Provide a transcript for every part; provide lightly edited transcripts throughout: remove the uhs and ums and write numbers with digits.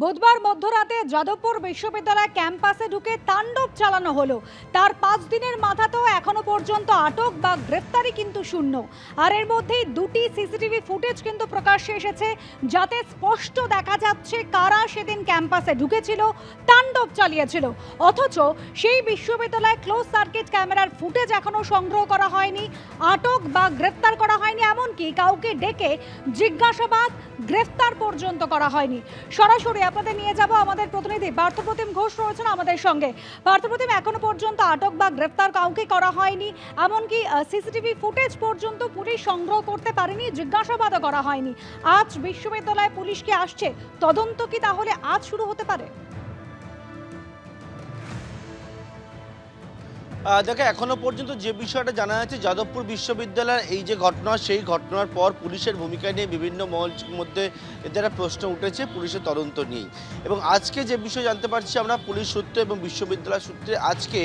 বুধবার মধ্যরাতে যাদবপুর বিশ্ববিদ্যালয় ক্যাম্পাসে ঢুকে তাণ্ডব চালানো হলো। তার 5 দিনের মাথাতেও এখনো পর্যন্ত আটক বা গ্রেফতারি কিন্তু শূন্য। আর এর মধ্যেই দুটি সিসিটিভি ফুটেজ কিন্তু প্রকাশ্যে এসেছে, যাতে স্পষ্ট দেখা যাচ্ছে কারা সেদিন ক্যাম্পাসে ঢুকেছিল, তাণ্ডব চালিয়েছিল। অথচ সেই বিশ্ববিদ্যালয়ে ক্লোজ সার্কিট ক্যামেরার ফুটেজ এখনো সংগ্রহ করা হয়নি, আটক বা গ্রেফতার করা হয়নি, এমনকি কাউকে ডেকে জিজ্ঞাসাবাদ গ্রেফতার পর্যন্ত করা হয়নি। সরাসরি আপনাদের নিয়ে যাব, আমাদের প্রতিনিধি পার্থপ্রতিম ঘোষ রয়েছেন আমাদের সঙ্গে। পার্থপ্রতিম, এখনো পর্যন্ত আটক বা গ্রেফতার কাউকে করা হয়নি, এমনকি সিসিটিভি ফুটেজ পর্যন্ত পুলিশ সংগ্রহ করতে পারেনি, জিজ্ঞাসাবাদও করা হয়নি। আজ বিশ্ববিদ্যালয় পুলিশ কি আসছে? তদন্ত কি তাহলে আজ শুরু হতে পারে? দেখো, এখনো পর্যন্ত যে বিষয়টা জানা যাচ্ছে, যাদবপুর বিশ্ববিদ্যালয়ের এই যে ঘটনা, সেই ঘটনার পর পুলিশের ভূমিকা নিয়ে বিভিন্ন মহলের মধ্যে এদের একটা প্রশ্ন উঠেছে পুলিশের তদন্ত নিয়ে। এবং আজকে যে বিষয় জানতে পারছি আমরা পুলিশ সূত্রে এবং বিশ্ববিদ্যালয় সূত্রে, আজকে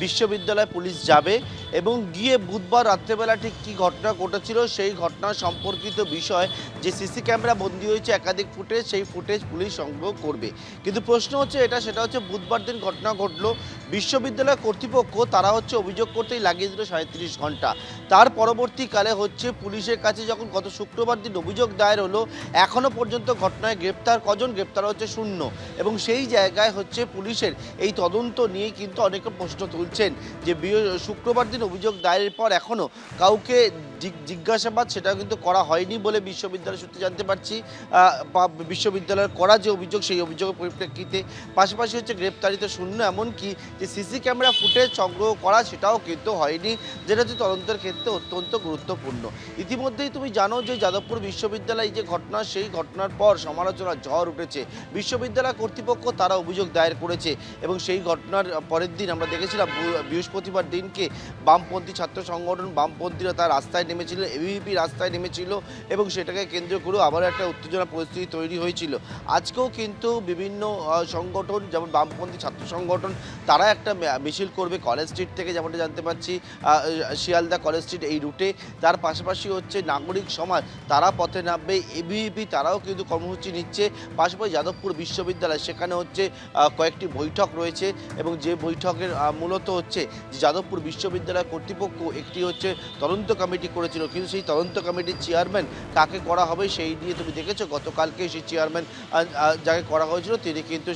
বিশ্ববিদ্যালয় পুলিশ যাবে এবং গিয়ে বুধবার রাত্রেবেলা ঠিক কী ঘটনা ঘটেছিল সেই ঘটনা সম্পর্কিত বিষয়, যে সিসি ক্যামেরা বন্দী হয়েছে একাধিক ফুটেজ, সেই ফুটেজ পুলিশ সংগ্রহ করবে। কিন্তু প্রশ্ন হচ্ছে সেটা হচ্ছে বুধবার দিন ঘটনা ঘটলো, বিশ্ববিদ্যালয় কর্তৃপক্ষ তারা অভিযোগ করতেই লাগিয়ে দিল 37 ঘন্টা। তার পরবর্তীকালে পুলিশের কাছে যখন গত শুক্রবার দিন অভিযোগ দায়ের হলো, এখনো পর্যন্ত ঘটনায় গ্রেপ্তার কজন? গ্রেপ্তার হচ্ছে শূন্য। এবং সেই জায়গায় পুলিশের এই তদন্ত নিয়ে কিন্তু অনেকে প্রশ্ন তুলছেন যে শুক্রবার দিন অভিযোগ দায়েরের পর এখনো কাউকে জিজ্ঞাসাবাদ সেটাও কিন্তু করা হয়নি বলে বিশ্ববিদ্যালয় সূত্রে জানতে পারছি। বিশ্ববিদ্যালয়ের করা যে অভিযোগ, সেই অভিযোগের পরিপ্রেক্ষিতে পাশাপাশি গ্রেপ্তারিতে শূন্য, এমনকি যে সিসি ক্যামেরা ফুটেজ সংগ্রহ করা সেটাও কিন্তু হয়নি, যেটা হচ্ছে তদন্তের ক্ষেত্রে অত্যন্ত গুরুত্বপূর্ণ। ইতিমধ্যেই তুমি জানো যে যাদবপুর বিশ্ববিদ্যালয় যে ঘটনা, সেই ঘটনার পর সমালোচনার ঝড় উঠেছে। বিশ্ববিদ্যালয় কর্তৃপক্ষ তারা অভিযোগ দায়ের করেছে এবং সেই ঘটনার পরের দিন আমরা দেখেছিলাম বৃহস্পতিবার দিনকে বামপন্থী ছাত্র সংগঠন, বামপন্থীরা তার রাস্তায় নেমেছিল, এবিভিপি রাস্তায় নেমেছিল এবং সেটাকে কেন্দ্র করে আবারও একটা উত্তেজনা পরিস্থিতি তৈরি হয়েছিল। আজকেও কিন্তু বিভিন্ন সংগঠন, যেমন বামপন্থী ছাত্র সংগঠন, তারা একটা মিছিল করবে কলেজ স্ট্রিট থেকে, যেমনটা জানতে পারছি শিয়ালদা কলেজ স্ট্রিট এই রুটে। তার পাশাপাশি নাগরিক সমাজ তারা পথে নামবে, এবিভিপি তারাও কিন্তু কর্মসূচি নিচ্ছে। পাশাপাশি যাদবপুর বিশ্ববিদ্যালয়, সেখানে কয়েকটি বৈঠক রয়েছে এবং যে বৈঠকের মূলত যে যাদবপুর বিশ্ববিদ্যালয় কর্তৃপক্ষ একটি তদন্ত কমিটি করেছিল, কিন্তু সেই তদন্ত কমিটির চেয়ারম্যান কাকে করা হবে সেই নিয়ে তুমি দেখেছো গতকালকে সেই চেয়ারম্যান যাকে করা হয়েছিল তিনি কিন্তু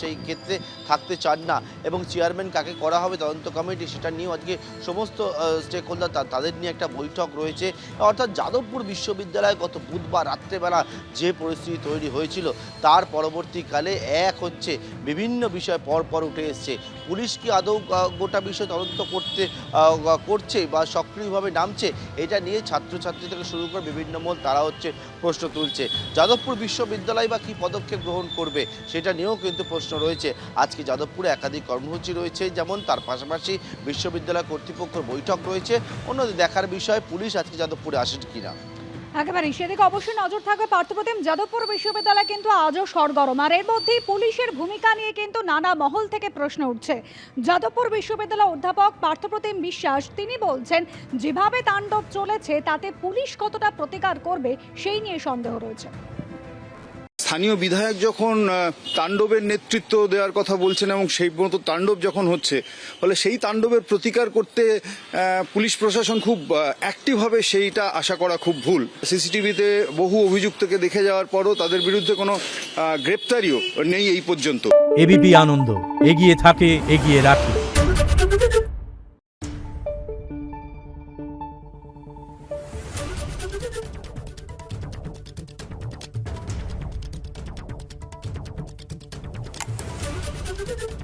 সেই ক্ষেত্রে থাকতে চান না। এবং চেয়ারম্যান কাকে করা হবে তদন্ত কমিটি, সেটা নিয়েও আজকে সমস্ত স্টেক হোল্ডার তাদের নিয়ে একটা বৈঠক রয়েছে। অর্থাৎ যাদবপুর বিশ্ববিদ্যালয়ে গত বুধবার রাত্রেবেলা যে পরিস্থিতি তৈরি হয়েছিল, তার পরবর্তীকালে বিভিন্ন বিষয় পরপর উঠে এসছে। পুলিশ কি আদৌ গোটা বিষয় তদন্ত করছে বা সক্রিয়ভাবে নামছে, এটা নিয়ে ছাত্রছাত্রী থেকে শুরু করে বিভিন্ন মহল তারা প্রশ্ন তুলছে। যাদবপুর বিশ্ববিদ্যালয় বা কী পদক্ষেপ গ্রহণ করবে সেটা নিয়েও কিন্তু প্রশ্ন রয়েছে। আজকে যাদবপুরে একাধিক কর্মসূচি রয়েছে, যেমন তার পাশাপাশি বিশ্ববিদ্যালয় কর্তৃপক্ষের বৈঠক রয়েছে। অন্যদের দেখার বিষয় পুলিশ আজকে যাদবপুরে আসেন কিনা। একেবারে সেদিকে অবশ্যই নজর থাকবে পার্থপ্রতিম। যাদবপুর বিশ্ববিদ্যালয় কিন্তু আজও সরগরম, আর এর মধ্যেই পুলিশের ভূমিকা নিয়ে কিন্তু নানা মহল থেকে প্রশ্ন উঠছে। যাদবপুর বিশ্ববিদ্যালয় অধ্যাপক পার্থপ্রতিম বিশ্বাস তিনি বলছেন, যেভাবে তাণ্ডব চলেছে তাতে পুলিশ কতটা প্রতিকার করবে সেই নিয়ে সন্দেহ রয়েছে। স্থানীয় বিধায়ক যখন তাণ্ডবের নেতৃত্ব দেওয়ার কথা বলছেন এবং সেই মতো তাণ্ডব যখন হচ্ছে, ফলে সেই তাণ্ডবের প্রতিকার করতে পুলিশ প্রশাসন খুব অ্যাক্টিভ হবে, সেইটা আশা করা খুব ভুল। সিসিটিভিতে বহু অভিযুক্তকে দেখে যাওয়ার পরও তাদের বিরুদ্ধে কোনো গ্রেপ্তারিও নেই এই পর্যন্ত। এবিপি আনন্দ, এগিয়ে থাকে, এগিয়ে রাখে। Thank you.